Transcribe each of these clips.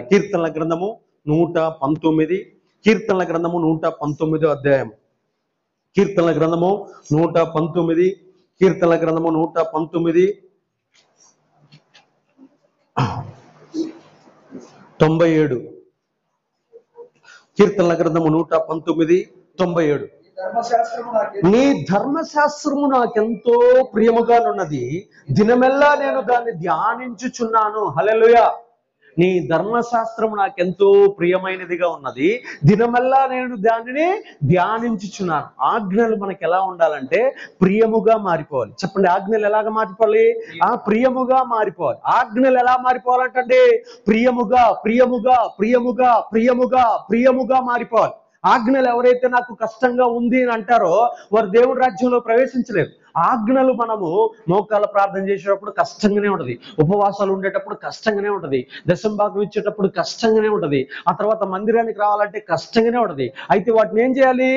కీర్తనల గ్రంథము 119, కీర్తనల గ్రంథము 119 అధ్యాయం. కీర్తనల గ్రంథము 119, కీర్తనల గ్రంథము 119 97. కీర్తనల గ్రంథము 119, 97. నీ ధర్మశాస్త్రము నాకెంతో ప్రియముగానున్నది, దినమెల్లా నేను దాన్ని ధ్యానించుచున్నాను. హల్లెలూయా. నీ ధర్మశాస్త్రము నాకెంతో ప్రియమైనదిగా ఉన్నది, దినమల్లా నేను దానిని ధ్యానించుచున్నాను. ఆజ్ఞలు మనకి ఎలా ఉండాలంటే ప్రియముగా మారిపోవాలి. చెప్పండి, ఆజ్ఞలు ఎలాగ మారిపోవాలి? ప్రియముగా మారిపోవాలి. ఆజ్ఞలు ఎలా మారిపోవాలంటే ప్రియముగా ప్రియముగా ప్రియముగా ప్రియముగా ప్రియముగా మారిపోవాలి. ఆజ్ఞలు ఎవరైతే నాకు కష్టంగా ఉంది అని అంటారో వారు దేవుడి రాజ్యంలో ప్రవేశించలేరు. ఆజ్ఞలు మనము మోకాళ్ళ ప్రార్థన చేసేటప్పుడు కష్టంగానే ఉంటది, ఉపవాసాలు ఉండేటప్పుడు కష్టంగానే ఉంటది, దశంభాగం ఇచ్చేటప్పుడు కష్టంగానే ఉంటది, ఆ తర్వాత మందిరానికి రావాలంటే కష్టంగానే ఉంటది. అయితే వాటిని ఏం చేయాలి?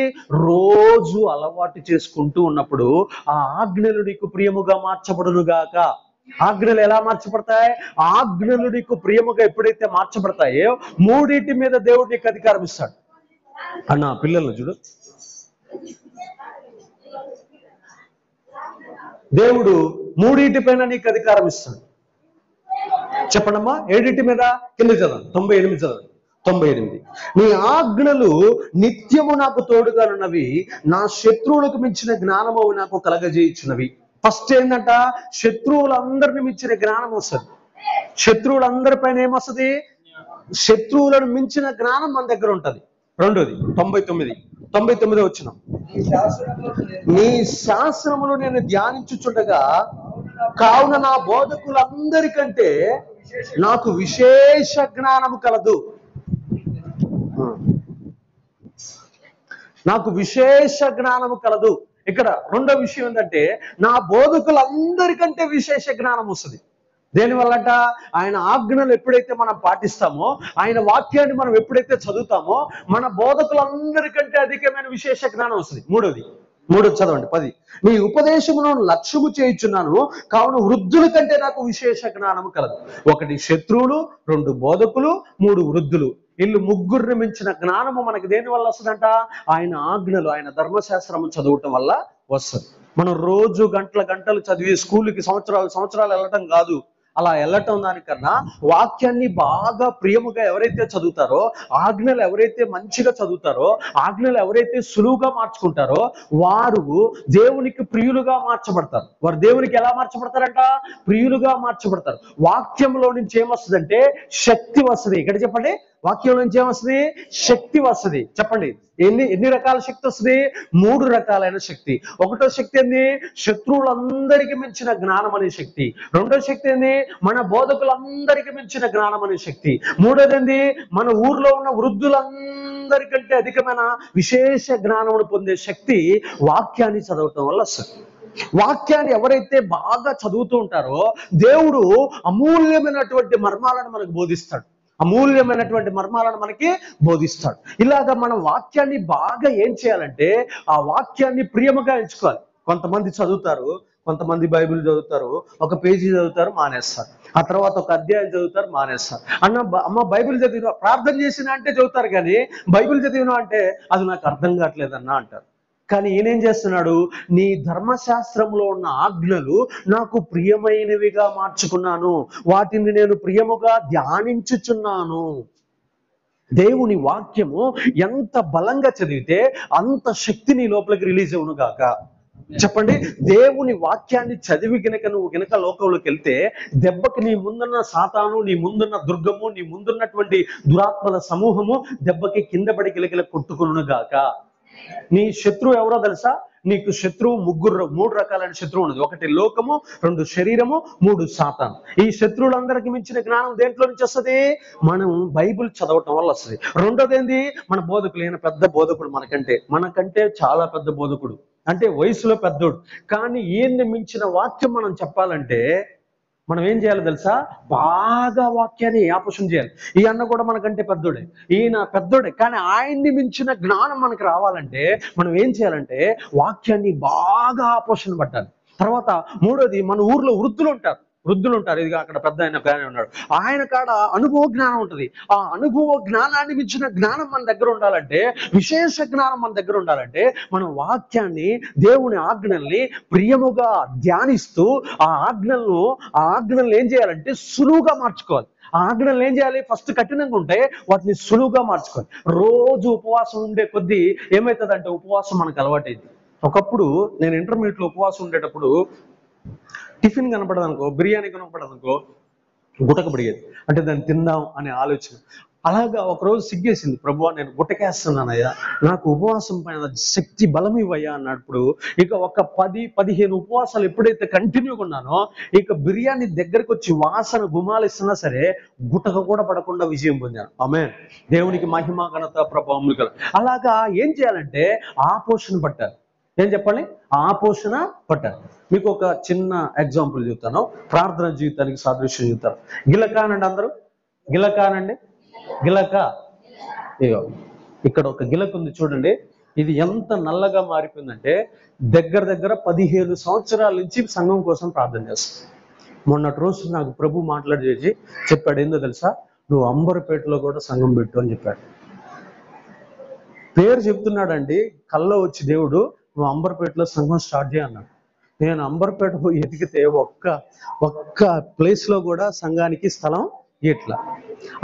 రోజు అలవాటు చేసుకుంటూ ఉన్నప్పుడు ఆ ఆజ్ఞలు నీకు ప్రియముగా మార్చబడును గాక. ఆజ్ఞలు ఎలా మార్చబడతాయి? ఆజ్ఞలు నీకు ప్రియముగా ఎప్పుడైతే మార్చబడతాయో మూడింటి మీద దేవుడు నీకు అధికారం ఇస్తాడు. అన్న పిల్లలను చూడు, దేవుడు మూడింటిపైన నీకు అధికారం ఇస్తాడు. చెప్పండమ్మా, ఏడింటి మీద కింద చదవండి. 98 చదవండి. 98. నీ ఆజ్ఞలు నిత్యము నాకు తోడుగానున్నవి, నా శత్రువులకు మించిన జ్ఞానము నాకు కలగజేయుచున్నవి. ఫస్ట్ ఏంటంట? శత్రువులందరిని మించిన జ్ఞానం వస్తుంది. శత్రువులందరిపైన ఏమొస్తుంది? శత్రువులను మించిన జ్ఞానం మన దగ్గర ఉంటది. రెండోది 99 వచ్చిన, నీ శాసనములు నేను ధ్యానించుచుండగా కావున నా బోధకులందరికంటే నాకు విశేష జ్ఞానము కలదు. నాకు విశేష జ్ఞానము కలదు. ఇక్కడ రెండో విషయం ఏంటంటే నా బోధకులందరికంటే విశేష జ్ఞానం వస్తుంది. దేనివల్లంట? ఆయన ఆజ్ఞలు ఎప్పుడైతే మనం పాటిస్తామో, ఆయన వాక్యాన్ని మనం ఎప్పుడైతే చదువుతామో మన బోధకులందరికంటే అధికమైన విశేష జ్ఞానం వస్తుంది. మూడోది చదవండి 10. నీ ఉపదేశమును లక్ష్యము చేయుచున్నాను, కావున వృద్ధుల కంటే నాకు విశేష జ్ఞానము కలదు. 1 శత్రువులు, 2 బోధకులు, 3 వృద్ధులు. వీళ్ళు ముగ్గురిని మించిన జ్ఞానము మనకి దేని వల్ల వస్తుందంట? ఆయన ఆజ్ఞలు, ఆయన ధర్మశాస్త్రము చదవటం వల్ల వస్తుంది. మనం రోజు గంటలు చదివి స్కూల్కి సంవత్సరాలు వెళ్ళటం కాదు. అలా వెళ్ళటం దానికన్నా వాక్యాన్ని బాగా ప్రియముగా ఎవరైతే చదువుతారో, ఆజ్ఞలు ఎవరైతే మంచిగా చదువుతారో, ఆజ్ఞలు ఎవరైతే సులువుగా మార్చుకుంటారో వారు దేవునికి ప్రియులుగా మార్చబడతారు. వారు దేవునికి ఎలా మార్చబడతారంట? ప్రియులుగా మార్చబడతారు. వాక్యంలో నుంచి ఏమొస్తుందంటే శక్తి వస్తుంది. ఇక్కడ చెప్పండి, వాక్యం నుంచి ఏమొస్తుంది? శక్తి వస్తుంది. చెప్పండి, ఎన్ని రకాల శక్తి వస్తుంది? 3 రకాలైన శక్తి. ఒకటో శక్తి ఏంది? శత్రువులందరికీ మించిన జ్ఞానం అనే శక్తి. రెండో శక్తి ఏంది? మన బోధకులందరికీ మించిన జ్ఞానం అనే శక్తి. మూడోది ఏంది? మన ఊర్లో ఉన్న వృద్ధులందరికంటే అధికమైన విశేష జ్ఞానమును పొందే శక్తి వాక్యాన్ని చదవటం వల్ల వస్తుంది. వాక్యాన్ని ఎవరైతే బాగా చదువుతూ ఉంటారో దేవుడు అమూల్యమైనటువంటి మర్మాలను మనకు బోధిస్తాడు. అమూల్యమైనటువంటి మర్మాలను మనకి బోధిస్తాడు. ఇలాగా మనం వాక్యాన్ని బాగా ఏం చేయాలంటే ఆ వాక్యాన్ని ప్రియముగా ఎంచుకోవాలి. కొంతమంది చదువుతారు, కొంతమంది బైబిల్ చదువుతారు, ఒక పేజీ చదువుతారు, మానేస్తారు. ఆ తర్వాత ఒక అధ్యాయం చదువుతారు, మానేస్తారు. అమ్మ బైబిల్ చదివిన, ప్రార్థన చేసినా అంటే చదువుతారు, కానీ బైబిల్ చదివినా అంటే అది నాకు అర్థం కావట్లేదన్నా అంటారు. కానీ ఈయనేం చేస్తున్నాడు? నీ ధర్మశాస్త్రంలో ఉన్న ఆజ్ఞలు నాకు ప్రియమైనవిగా మార్చుకున్నాను, వాటిని నేను ప్రియముగా ధ్యానించుచున్నాను. దేవుని వాక్యము ఎంత బలంగా చదివితే అంత శక్తి నీ లోపలికి రిలీజ్ అవును గాక. చెప్పండి, దేవుని వాక్యాన్ని చదివి నువ్వు గనక లోకంలోకి వెళ్తే దెబ్బకి నీ ముందున్న సాతాను, నీ ముందున్న దుర్గము, నీ ముందున్నటువంటి దురాత్మల సమూహము దెబ్బకి కింద పడి గిలగిల కొట్టుకును గాక. నీ శత్రువు ఎవరో తెలుసా? నీకు శత్రువు 3 రకాలైన శత్రువు ఉన్నది. 1 లోకము, 2 శరీరము, 3 సాతాను. ఈ శత్రువులందరికీ మించిన జ్ఞానం దేంట్లో నుంచి వస్తుంది? మనం బైబిల్ చదవటం వల్ల వస్తుంది. రెండోది ఏంది? మన బోధకులు. ఈయన పెద్ద బోధకుడు, మనకంటే చాలా పెద్ద బోధకుడు, అంటే వయసులో పెద్దోడు. కానీ ఈయన్ని మించిన వాక్యం మనం చెప్పాలంటే మనం ఏం చేయాలి తెలుసా? బాగా వాక్యాన్ని ఆపోషణ చేయాలి. ఈ అన్న కూడా మనకంటే పెద్దోడే, ఈయన పెద్దోడే, కానీ ఆయన్ని మించిన జ్ఞానం మనకు రావాలంటే మనం ఏం చేయాలంటే వాక్యాన్ని బాగా ఆపోషణ పట్టాలి. తర్వాత మూడోది, మన ఊర్లో వృద్ధులు ఉంటారు. వృద్ధులు ఉంటారు, ఇదిగా అక్కడ పెద్ద ఆయన ఉన్నాడు, ఆయన కాడ అనుభవ జ్ఞానం ఉంటుంది. ఆ అనుభవ జ్ఞానాన్ని మించిన జ్ఞానం మన దగ్గర ఉండాలంటే, విశేష జ్ఞానం మన దగ్గర ఉండాలంటే, మనం వాక్యాన్ని, దేవుని ఆజ్ఞల్ని ప్రియముగా ధ్యానిస్తూ ఆ ఆజ్ఞలను ఏం చేయాలంటే సులువుగా మార్చుకోవాలి. ఆ ఆజ్ఞలు ఏం చేయాలి? ఫస్ట్ కఠినంగా ఉంటే వాటిని సులువుగా మార్చుకోవాలి. రోజు ఉపవాసం ఉండే కొద్దీ ఏమవుతుందంటే ఉపవాసం మనకు అలవాటైంది. ఒకప్పుడు నేను ఇంటర్మీడియట్లో ఉపవాసం ఉండేటప్పుడు టిఫిన్ కనపడదు అనుకో, బిర్యానీ కనపడదు అనుకో, గుటకబడిగేది. అంటే దాన్ని తిందాం అనే ఆలోచన. అలాగా ఒకరోజు సిగ్గేసింది, ప్రభువా నేను గుట్టకేస్తున్నానయ్యా, నాకు ఉపవాసం పైన శక్తి బలం ఇవ్వయ్యా అన్నప్పుడు, ఇక ఒక 10-15 ఉపవాసాలు ఎప్పుడైతే కంటిన్యూగా ఉన్నానో, ఇక బిర్యానీ దగ్గరకు వచ్చి వాసన గుమాలిస్తున్నా సరే గుటక కూడా పడకుండా విజయం పొందాను. ఆమేన్. దేవునికి మహిమ ఘనత ప్రభావములు కల. అలాగా ఏం చేయాలంటే ఆపోషణ పట్టాలి. ఏం చెప్పండి? ఆపోషణ పట్టాలి. మీకు ఒక చిన్న ఎగ్జాంపుల్ చెప్తాను, ప్రార్థన జీవితానికి సాదృశ్యం చెప్తాను. గిలకానండి, అందరూ గిలకానండి. గిలక, ఇగో ఇక్కడ ఒక గిలక ఉంది చూడండి. ఇది ఎంత నల్లగా మారిపోయిందంటే దగ్గర 15 సంవత్సరాల నుంచి సంఘం కోసం ప్రార్థన చేస్తాను. మొన్నటి రోజు నాకు ప్రభు మాట్లాడి చెప్పాడు, ఏందో తెలుసా, నువ్వు అంబర్పేటలో కూడా సంఘం పెట్టు అని చెప్పాడు. పేరు చెప్తున్నాడండి, కల్లో వచ్చి దేవుడు నువ్వు అంబర్పేటలో సంఘం స్టార్ట్ చేయన్నాడు. నేను అంబర్పేట పోయి ఎతికితే ఒక్క ప్లేస్ లో కూడా సంఘానికి స్థలం ఇట్లా.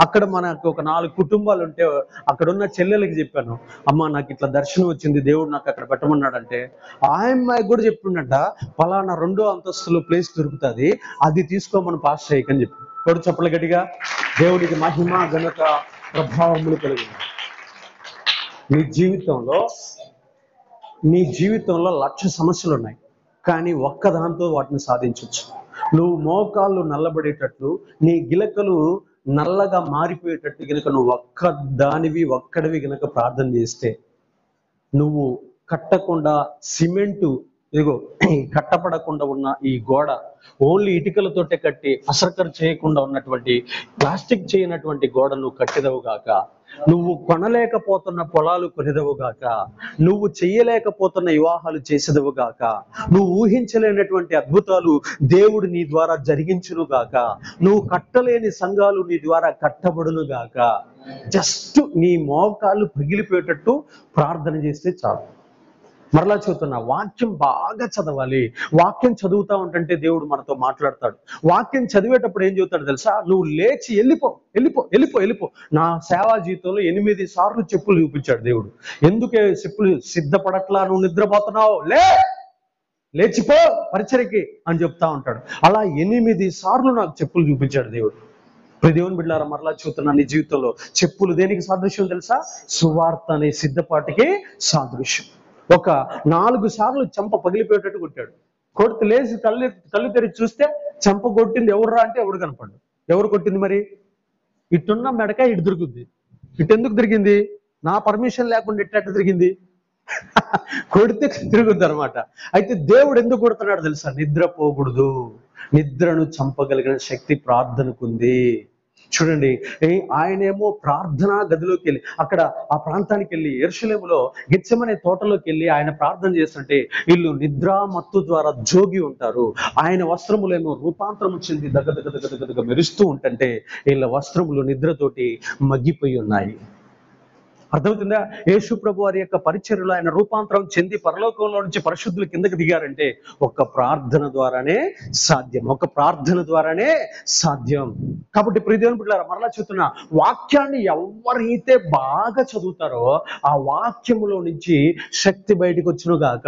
అక్కడ మనకు ఒక 4 కుటుంబాలు ఉంటే అక్కడ ఉన్న చెల్లెలకి చెప్పాను, అమ్మ నాకు ఇట్లా దర్శనం వచ్చింది, దేవుడు నాకు అక్కడ పెట్టమన్నాడంటే ఆయమ్మాయి కూడా చెప్పిండట, పలానా 2వ అంతస్తులో ప్లేస్ దొరుకుతుంది, అది తీసుకోమని పాస్టర్ అయ్యకని చెప్పి. కొడు చెప్పలు గట్టిగా. దేవుడికి మహిమ ఘనత ప్రభావములు కలిగింది. నీ జీవితంలో 1,00,000 సమస్యలు ఉన్నాయి, కానీ ఒక్కదాంతో వాటిని సాధించవచ్చు. నువ్వు మోకాళ్ళు నల్లబడేటట్లు, నీ గిలకలు నల్లగా మారిపోయేటట్టు గనక నువ్వు ఒక్కడివి గనక ప్రార్థన చేస్తే, నువ్వు కట్టకుండా సిమెంటు, ఇదిగో కట్టపడకుండా ఉన్న ఈ గోడ ఓన్లీ ఇటుకలతోటే కట్టి అసర్కర్ చేయకుండా ఉన్నటువంటి ప్లాస్టిక్ చేయనటువంటి గోడ నువ్వు కట్టెదవుగాక, నువ్వు కొనలేకపోతున్న పొలాలు కొనేదవుగాక, నువ్వు చెయ్యలేకపోతున్న వివాహాలు చేసేదవుగాక, నువ్వు ఊహించలేనటువంటి అద్భుతాలు దేవుడు నీ ద్వారా జరిగించునుగాక, నువ్వు కట్టలేని సంఘాలు నీ ద్వారా కట్టబడునుగాక. జస్ట్ నీ మోకాళ్ళు పగిలిపోయేటట్టు ప్రార్థన చేస్తే చాలు. మరలా చెబుతున్నా, వాక్యం బాగా చదవాలి. వాక్యం చదువుతా ఉంటే దేవుడు మనతో మాట్లాడతాడు. వాక్యం చదివేటప్పుడు ఏం చెబుతాడు తెలుసా, నువ్వు లేచి వెళ్ళిపో. నా సేవా జీవితంలో 8 సార్లు చెప్పులు చూపించాడు దేవుడు. ఎందుకే చెప్పులు సిద్ధపడట్లా, నువ్వు నిద్రపోతున్నావు, లేచిపో పరిచర్యకి అని చెప్తా ఉంటాడు. అలా 8 సార్లు నాకు చెప్పులు చూపించాడు దేవుడు. దేవుని బిడ్డలారా, మరలా చెబుతున్నా, నీ జీవితంలో చెప్పులు దేనికి సాదృశ్యం తెలుసా? సువార్త అనే సిద్ధపాటికి సాదృశ్యం. ఒక 4 సార్లు చెంప పగిలిపోయేటట్టు కొట్టాడు. కొడితే లేచి కళ్ళు తెరిచి చూస్తే చెంప కొట్టింది ఎవర్రా అంటే ఎవడు కనపడ్డు. ఎవరు కొట్టింది మరి? ఇటున్న మెడక ఇటు తిరుగుద్ది. ఇటు ఎందుకు తిరిగింది? నా పర్మిషన్ లేకుండా ఇట్టట్టు తిరిగింది. కొడితే తిరుగుద్ది అనమాట. అయితే దేవుడు ఎందుకు కొడుతున్నాడు తెలుసా? నిద్రపోకూడదు. నిద్రను చంపగలిగిన శక్తి ప్రార్థనకుంది. చూడండి, ఆయనేమో ప్రార్థనా గదిలోకి వెళ్ళి, అక్కడ ఆ ప్రాంతానికి వెళ్ళి, యెరూషలేములో గెత్సెమనే తోటలోకి వెళ్ళి ఆయన ప్రార్థన చేస్తుంటే వీళ్ళు నిద్రా మత్తు ద్వారా జోగి ఉంటారు. ఆయన వస్త్రములేమో రూపాంతరం చెంది దగ్గ మెరుస్తూ ఉంటుంటే వీళ్ళ వస్త్రములు నిద్రతోటి మగ్గిపోయి ఉన్నాయి. అర్థమవుతుందా? యేసు ప్రభు వారి యొక్క పరిచర్యలో ఆయన రూపాంతరం చెంది పరలోకంలో నుంచి పరిశుద్ధులు కిందకి దిగారంటే ఒక్క ప్రార్థన ద్వారానే సాధ్యం. కాబట్టి ప్రియ దేవుని బిడ్డలారా, మరలా చెప్తున్నా, వాక్యాన్ని ఎవరైతే బాగా చదువుతారో ఆ వాక్యములో నుంచి శక్తి బయటకు వచ్చునుగాక.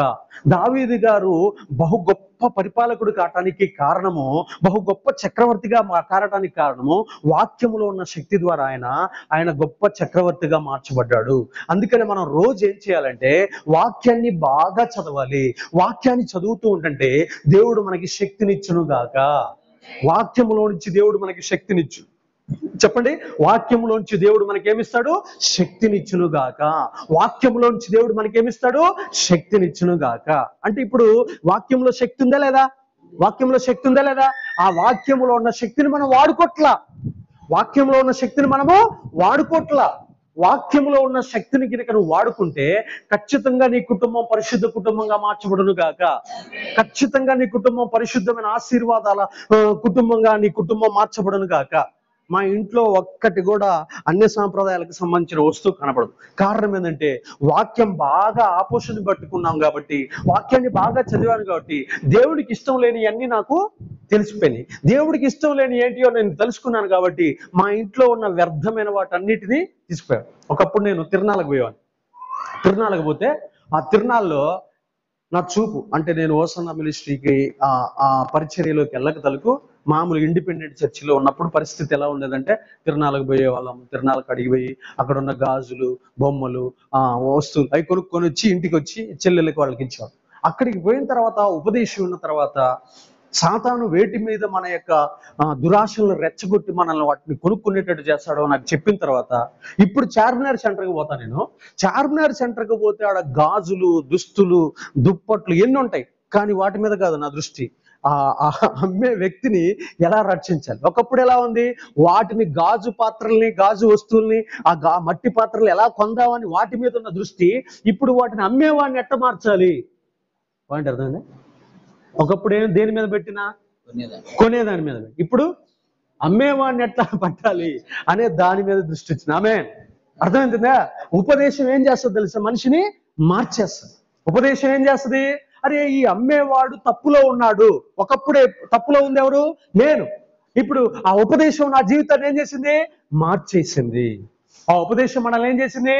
దావీదు గారు బహు గొప్ప పరిపాలకుడు కావటానికి కారణము, బహు గొప్ప చక్రవర్తిగా కారటానికి కారణము వాక్యములో ఉన్న శక్తి ద్వారా ఆయన గొప్ప చక్రవర్తిగా మార్చబడ్డాడు. అందుకని మనం రోజు ఏం చేయాలంటే వాక్యాన్ని బాగా చదవాలి. వాక్యాన్ని చదువుతూ ఉంటే దేవుడు మనకి శక్తినిచ్చునుగాక. వాక్యములో నుంచి దేవుడు మనకి శక్తినిచ్చు. చెప్పండి, వాక్యంలోంచి దేవుడు మనకేమిస్తాడు? శక్తినిచ్చునుగాక. వాక్యంలోంచి దేవుడు మనకేమిస్తాడు? శక్తినిచ్చునుగాక. అంటే ఇప్పుడు వాక్యంలో శక్తి ఉందా లేదా? ఆ వాక్యంలో ఉన్న శక్తిని మనం వాడుకోట్లా. మనము వాడుకోట్లా. వాక్యంలో ఉన్న శక్తిని కనుక నువ్వు వాడుకుంటే ఖచ్చితంగా నీ కుటుంబం పరిశుద్ధ కుటుంబంగా మార్చబడును గాక. ఖచ్చితంగా నీ కుటుంబం పరిశుద్ధమైన ఆశీర్వాదాల కుటుంబంగా నీ కుటుంబం మార్చబడును గాక. మా ఇంట్లో ఒక్కటి కూడా అన్య సాంప్రదాయాలకు సంబంధించిన వస్తువు కనపడదు. కారణం ఏంటంటే వాక్యం బాగా ఆపోషణ పట్టుకున్నాం కాబట్టి, వాక్యాన్ని బాగా చదివాను కాబట్టి దేవుడికి ఇష్టం లేని అన్ని నాకు తెలిసిపోయినాయి. దేవుడికి ఇష్టం లేని ఏంటియో నేను తెలుసుకున్నాను కాబట్టి మా ఇంట్లో ఉన్న వ్యర్థమైన వాటన్నిటినీ తీసుకుపోయాను. ఒకప్పుడు నేను తిరునాళ్ళకు పోయేవాడిని. తిరునాళ్ళకు పోతే ఆ తిరునాళ్ళలో నా చూపు అంటే నేను ఓసన్న మినిస్ట్రీకి ఆ పరిచర్యలోకి వెళ్ళక తలకు మామూలు ఇండిపెండెంట్ చర్చిలో ఉన్నప్పుడు పరిస్థితి ఎలా ఉండేదంటే తిరునాళ్ళకు పోయే వాళ్ళం. తిరునాళ్ళకు అడిగిపోయి అక్కడ ఉన్న గాజులు, బొమ్మలు, వస్తువులు అవి కొనుక్కొని వచ్చి ఇంటికి వచ్చి చెల్లెళ్ళకి వాళ్ళకి ఇచ్చేవాళ్ళం. అక్కడికి పోయిన తర్వాత ఉపదేశం ఉన్న తర్వాత సాతాను వేటి మీద మన యొక్క దురాశలను రెచ్చగొట్టి మనల్ని వాటిని కొనుక్కునేటట్టు చేస్తాడో నాకు చెప్పిన తర్వాత ఇప్పుడు చార్మినార్ సెంటర్కి పోతా. నేను చార్మినార్ సెంటర్కి పోతే ఆడ గాజులు, దుస్తులు, దుప్పట్లు ఎన్ని ఉంటాయి, కానీ వాటి మీద కాదు నా దృష్టి. అమ్మే వ్యక్తిని ఎలా రక్షించాలి. ఒకప్పుడు ఎలా ఉంది, వాటిని గాజు పాత్రల్ని, గాజు వస్తువుల్ని, మట్టి పాత్రలు ఎలా కొందామని వాటి మీద ఉన్న దృష్టి. ఇప్పుడు వాటిని అమ్మేవాడిని ఎట్ట మార్చాలి పాయింట్ అర్థమైంది. ఒకప్పుడు ఏం దేని మీద పెట్టినా కొనేదాని మీద, ఇప్పుడు అమ్మేవాడిని ఎట్లా పట్టాలి అనే దాని మీద దృష్టి ఇచ్చిన. ఆమేన్. అర్థమవుతుందా? ఉపదేశం ఏం చేస్తుంది తెలుసా, మనిషిని మార్చేస్తుంది. ఉపదేశం ఏం చేస్తుంది, అరే ఈ అమ్మేవాడు తప్పులో ఉన్నాడు. ఒకప్పుడే తప్పులో ఉంది ఎవరు, నేను. ఇప్పుడు ఆ ఉపదేశం నా జీవితాన్ని ఏం చేసింది, మార్చేసింది. ఆ ఉపదేశం మనల్ని ఏం చేసింది,